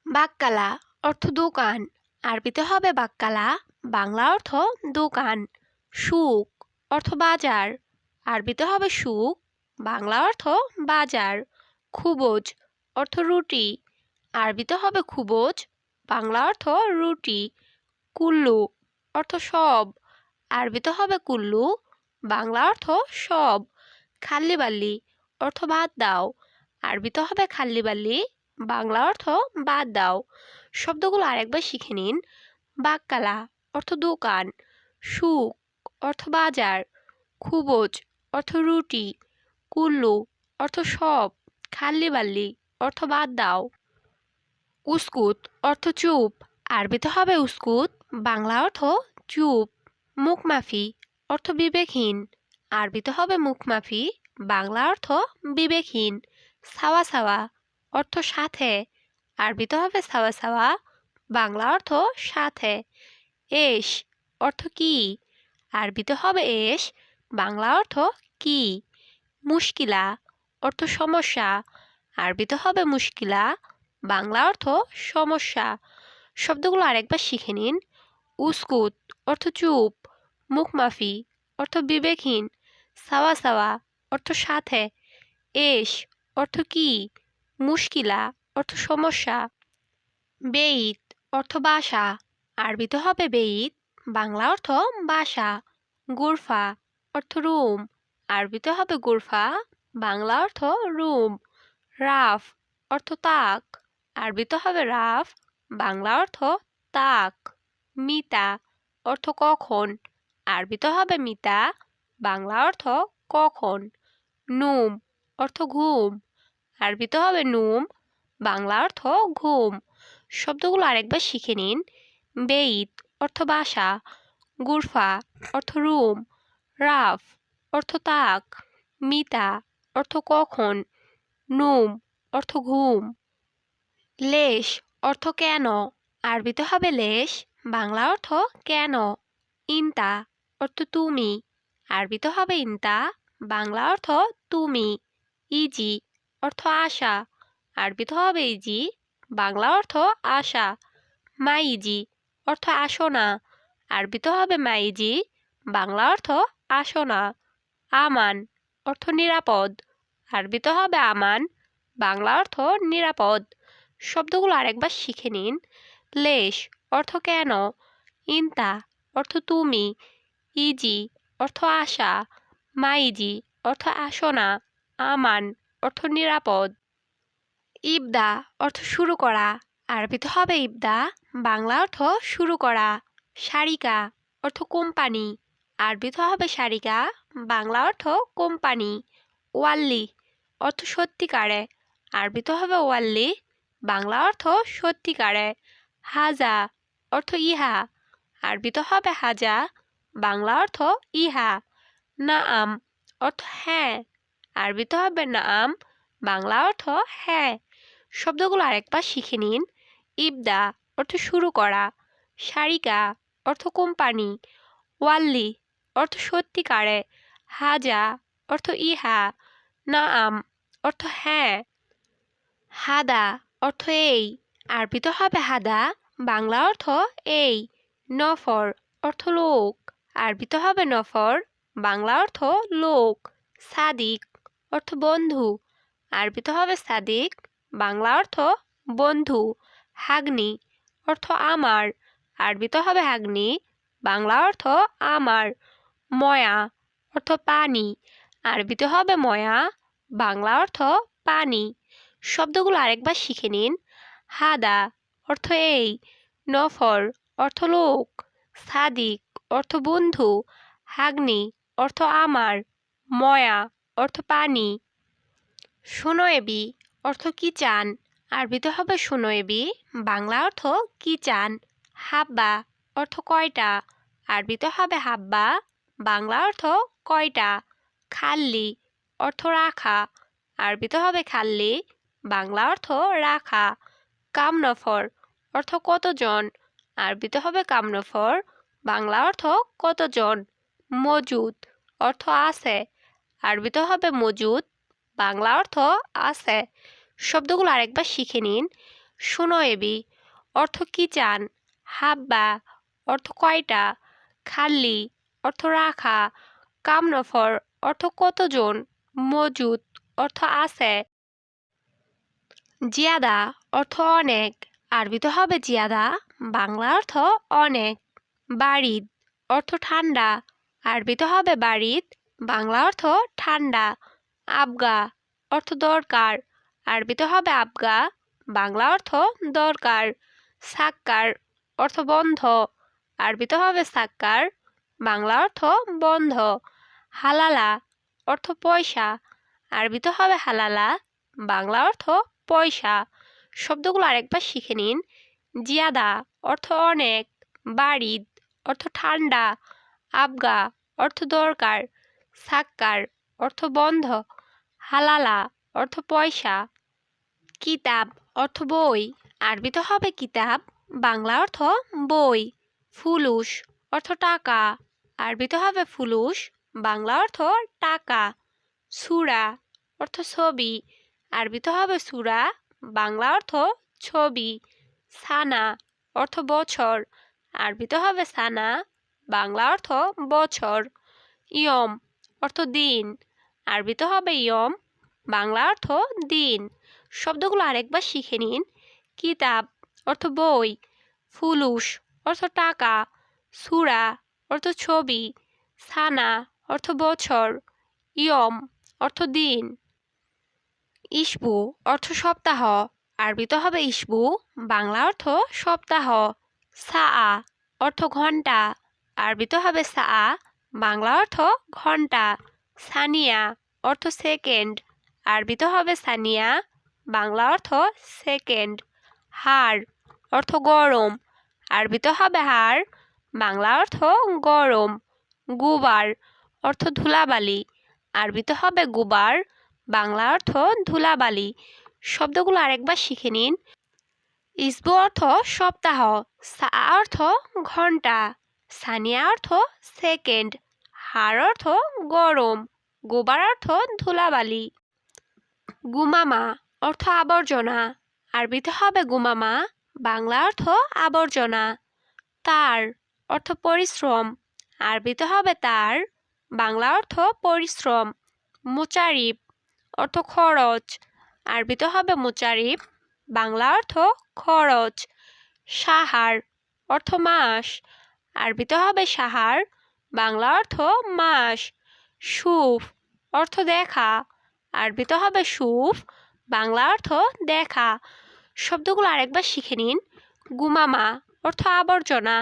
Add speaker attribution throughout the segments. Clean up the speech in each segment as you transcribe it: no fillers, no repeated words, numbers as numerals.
Speaker 1: বাক্কালা অর্থ দোকান, আরবিতে হবে বাক্কালা, বাংলা অর্থ দোকান। সুক অর্থ বাজার, আরবিতে হবে সুক, বাংলা অর্থ বাজার। খুবজ অর্থ রুটি, আরবিতে হবে খুবজ, বাংলা অর্থ রুটি। কুল্লু অর্থ সব, আরবিতে হবে কুল্লু, বাংলা অর্থ সব। খাল্লিবাল্লি অর্থ বাদ দাও, আরবিতে হবে খাল্লিবাল্লি, বাংলা অর্থ বাদ দাও। শব্দগুলো আরেকবার শিখে নিন। বাক্কালা অর্থ দোকান, সুক অর্থ বাজার, খুবজ অর্থ রুটি, কুল্লু অর্থ সব, খাল্লিবাল্লি অর্থ বাদ দাও। উস্কুত অর্থ চুপ, আরবিতে হবে উস্কুত, বাংলা অর্থ চুপ। মুখমাফি অর্থ বিবেকহীন, আরবিতে হবে মুখমাফি, বাংলা অর্থ বিবেকহীন। সাওয়া সাওয়া অর্থ সাথে, আরবিতে হবে সাওয়া সাওয়া, বাংলা অর্থ সাথে। এস অর্থ কি, আরবিতে হবে এস, বাংলা অর্থ কি। মুশকিলা অর্থ সমস্যা, আরবিতে হবে মুশকিলা, বাংলা অর্থ সমস্যা। শব্দগুলো আরেকবার শিখে নিন। উস্কুত অর্থ চুপ, মুখমাফি অর্থ বিবেকহীন, সাওয়া সাওয়া অর্থ সাথে, এস অর্থ কি, মুশকিলা অর্থ সমস্যা। বেইত অর্থ বাসা, আরবিতে হবে বেইত, বাংলা অর্থ বাসা। গুরফা অর্থ রুম, আরবিতে হবে গুরফা, বাংলা অর্থ রুম। রাফ অর্থ তাক, আরবিতে হবে রাফ, বাংলা অর্থ তাক। মিতা অর্থ কখন, আরবিতে হবে মিতা, বাংলা অর্থ কখন। নুম অর্থ ঘুম, আরবিতে হবে নুম, বাংলা অর্থ ঘুম। শব্দগুলো আরেকবার শিখে নিন। বেইত অর্থ বাসা, গুরফা অর্থ রুম, রাফ অর্থ তাক, মিতা অর্থ কখন, নুম অর্থ ঘুম। লেশ অর্থ কেন, আরবিতে হবে লেশ, বাংলা অর্থ কেন। ইনতা অর্থ তুমি, আরবিতে হবে ইনতা, বাংলা অর্থ তুমি। ইজি অর্থ আশা, আরবিতে হবে ইজি, বাংলা অর্থ আশা। মাইজি অর্থ আসো না, আরবিতে হবে মাইজি, বাংলা অর্থ আসো না। আমান অর্থ নিরাপদ, আরবিতে হবে আমান, বাংলা অর্থ নিরাপদ। শব্দগুলো আরেকবার শিখে নিন। লেশ অর্থ কেন, ইনতা অর্থ তুমি, ইজি অর্থ আশা, মাইজি অর্থ আসো না, আমান অর্থ নিরাপদ। ইবদা অর্থ শুরু করা, আরবিতে হবে ইবদা, বাংলা অর্থ শুরু করা। সারিকা অর্থ কোম্পানি, আরবিতে হবে সারিকা, বাংলা অর্থ কোম্পানি। ওয়াল্লি অর্থ সত্যিকারে, আরবিতে হবে ওয়াল্লি, বাংলা অর্থ সত্যিকারে। হাজা অর্থ ইহা, আরবিতে হবে হাজা, বাংলা অর্থ ইহা। নাআম অর্থ হ্যাঁ, আরবিতে হবে নাআম, বাংলা অর্থ হ্যাঁ। শব্দগুলো আরেকবার শিখে নিন। ইবদা অর্থ শুরু করা, সারিকা অর্থ কোম্পানি, ওয়াল্লি অর্থ সত্যিকারে, হাজা অর্থ ইহা, নাআম অর্থ হ্যাঁ। হাদা অর্থ এই, আরবিতে হবে হাদা, বাংলা অর্থ এই। নফর অর্থ লোক, আরবিতে হবে নফর, বাংলা অর্থ লোক। সাদিক অর্থ বন্ধু, আরবিতে হবে সাদিক, বাংলা অর্থ বন্ধু। হাগনি অর্থ আমার, আরবিতে হবে হাগনি, বাংলা অর্থ আমার। ময়া অর্থ পানি, আরবিতে হবে ময়া, বাংলা অর্থ পানি। শব্দগুলো আরেকবার শিখে নিন। হাদা অর্থ এই, নফর অর্থ লোক, সাদিক অর্থ বন্ধু, হাগনি অর্থ আমার, ময়া অর্থ পানি। শুনোয়েবি অর্থ কি চান, আরবিতে হবে শুনোয়েবি, বাংলা অর্থ কি চান। হাব্বা অর্থ কয়টা, আরবিতে হবে হাব্বা, বাংলা অর্থ কয়টা। খাল্লি অর্থ রাখা, আরবিতে হবে খাল্লি, বাংলা অর্থ রাখা। কামনফর অর্থ কতজন, আরবিতে হবে কামনফর, বাংলা অর্থ কতজন। মজুদ অর্থ আছে, আরবিতে হবে মজুদ, বাংলা অর্থ আছে। শব্দগুলো আরেকবার শিখে নিন। শুনো এবি অর্থ কি চান, হাব্বা অর্থ কয়টা, খাল্লি অর্থ রাখা, কামনফর অর্থ কতজন, মজুদ অর্থ আছে, জিয়াদা অর্থ অনেক, আরবিতে হবে জিয়াদা, বাংলা অর্থ অনেক, বারিদ অর্থ ঠান্ডা, আরবিতে হবে বারিদ, বাংলা অর্থ ঠান্ডা, আবগা অর্থ দরকার, আরবিতে হবে আবগা, বাংলা অর্থ দরকার, সাক্কার অর্থ বন্ধ, আরবিতে হবে সাক্কার, বাংলা অর্থ বন্ধ, হালালা অর্থ পয়সা, আরবিতে হবে হালালা, বাংলা অর্থ পয়সা। শব্দগুলো আরেকবার শিখে নিন। জিয়াদা অর্থ অনেক, বারিদ অর্থ ঠান্ডা, আবগা অর্থ দরকার, সাক্কার অর্থ বন্ধ, হালালা অর্থ পয়সা। কিতাব অর্থ বই, আরবিতে হবে কিতাব, বাংলা অর্থ বই, ফুলুস অর্থ টাকা, আরবিতে হবে ফুলুস, বাংলা অর্থ টাকা, সূরা অর্থ ছবি, আরবিতে হবে সূরা, বাংলা অর্থ ছবি, সানা অর্থ বছর, আরবিতে হবে সানা, বাংলা অর্থ বছর, ইয়ম অর্থ দিন, আরবিতে হবে ইয়ম, বাংলা অর্থ দিন। শব্দগুলো আরেকবার শিখে নিন। কিতাব অর্থ বই, ফুলুস অর্থ টাকা, সূরা অর্থ ছবি, সানা অর্থ বছর, ইয়ম অর্থ দিন। ইসবু অর্থ সপ্তাহ, আরবিতে হবে ইসবু, বাংলা অর্থ সপ্তাহ, সাআ অর্থ ঘন্টা, আরবিতে হবে সাআ, বাংলা অর্থ ঘন্টা, সানিয়া অর্থ সেকেন্ড, আরবিতে হবে সানিয়া, বাংলা অর্থ সেকেন্ড, হাড় অর্থ গরম, আরবিতে হবে হাড়, বাংলা অর্থ গরম, গুবার অর্থ ধুলাবালি, আরবিতে হবে গুবার, বাংলা অর্থ ধুলাবালি। শব্দগুলো আরেকবার শিখে নিন। ইসবু অর্থ সপ্তাহ, সা অর্থ ঘন্টা, সানিয়া অর্থ সেকেন্ড, হাড় অর্থ গরম, গোবার অর্থ ধুলাবালি। গুমামা অর্থ আবর্জনা, আরবিতে হবে গুমামা, বাংলা অর্থ আবর্জনা, তার অর্থ পরিশ্রম, আরবিতে হবে তার, বাংলা অর্থ পরিশ্রম, মুচারিফ অর্থ খরচ, আরবিতে হবে মুচারিফ, বাংলা অর্থ খরচ, সাহার অর্থ মাস, আরবিতে হবে সাহার, বাংলা অর্থ মাস, সুফ অর্থ দেখা, আরবিতে হবে সুফ, বাংলা অর্থ দেখা। শব্দগুলো আরেকবার শিখে নিন। গুমামা অর্থ আবর্জনা,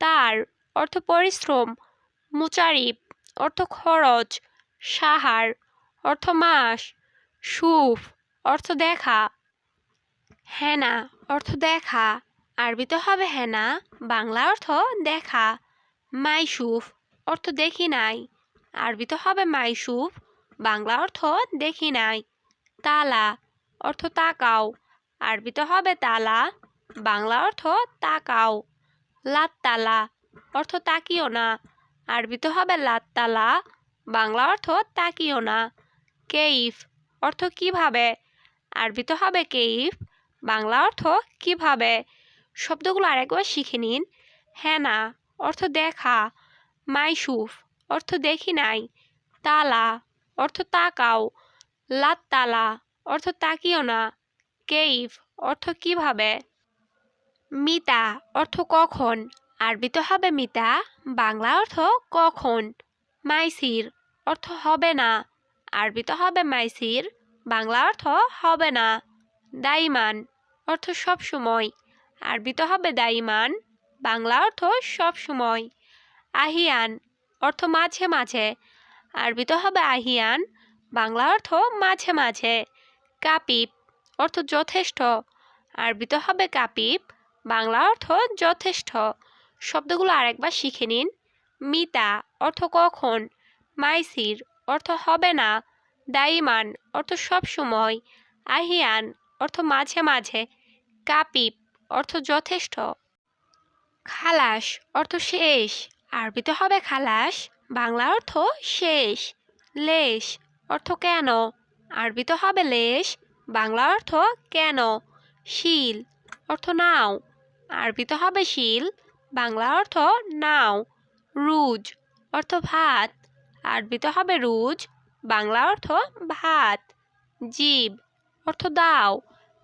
Speaker 1: তার অর্থ পরিশ্রম, মুচারিফ অর্থ খরচ, সাহার অর্থ মাস, সুফ অর্থ দেখা। হেনা অর্থ দেখা, আরবিতে হবে হেনা, বাংলা অর্থ দেখা, মাইসুফ অর্থ দেখি নাই, আরবিতে হবে মাইসুফ, বাংলা অর্থ দেখি নাই, তালা অর্থ তাকাও, আরবিতে হবে তালা, বাংলা অর্থ তাকাও, লাত্তালা অর্থ তাকিও না, আরবিতে হবে লাত্তালা, বাংলা অর্থ তাকিও না, কেইফ অর্থ কিভাবে, আরবিতে হবে কেইফ, বাংলা অর্থ কিভাবে। শব্দগুলো আরেকবার শিখে নিন। হেনা অর্থ দেখা, মাইসুফ অর্থ দেখি নাই, তালা অর্থ তাকাও, লাত্তালা অর্থ তাকিও না, কেইফ অর্থ কিভাবে। মিতা অর্থ কখন, আরবিতে হবে মিতা, বাংলা অর্থ কখন, মাইসির অর্থ হবে না, আরবিতে হবে মাইসির, বাংলা অর্থ হবে না, দাইমান অর্থ সব সময়, আরবিতে হবে দাইমান, বাংলা অর্থ সব সময়, আহিয়ান অর্থ মাঝে মাঝে, আরবিতে হবে আহিয়ান, বাংলা অর্থ মাঝে মাঝে, কাপিপ অর্থ যথেষ্ট, আরবিতে হবে কাপিপ, বাংলা অর্থ যথেষ্ট। শব্দগুলো আরেকবার শিখে নিন। মিতা অর্থ কখন, মাইসির অর্থ হবে না, দাইমান অর্থ সব সময়, আহিয়ান অর্থ মাঝে মাঝে, কাপিপ অর্থ যথেষ্ট। খালাস অর্থ শেষ, আরবিতে হবে খালাস, বাংলা অর্থ শেষ, লেশ অর্থ কেন, আরবিতে হবে লেশ, বাংলা অর্থ কেন, শিল অর্থ নাও, আরবিতে হবে শিল, বাংলা অর্থ নাও। রুজ অর্থ ভাত, আরবিতে হবে রুজ, বাংলা অর্থ ভাত। জিব অর্থ দাও,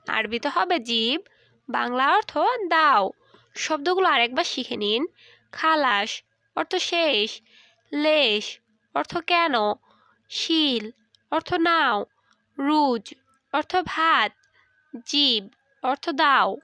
Speaker 1: আরবিতে হবে জিব, বাংলা অর্থ দাও। শব্দগুলো আরেকবার শিখে নিন। খালাস অর্থ শেষ, লেশ অর্থ কেন, শিল অর্থ নাও, রুজ অর্থ ভাত, জিব অর্থ দাও।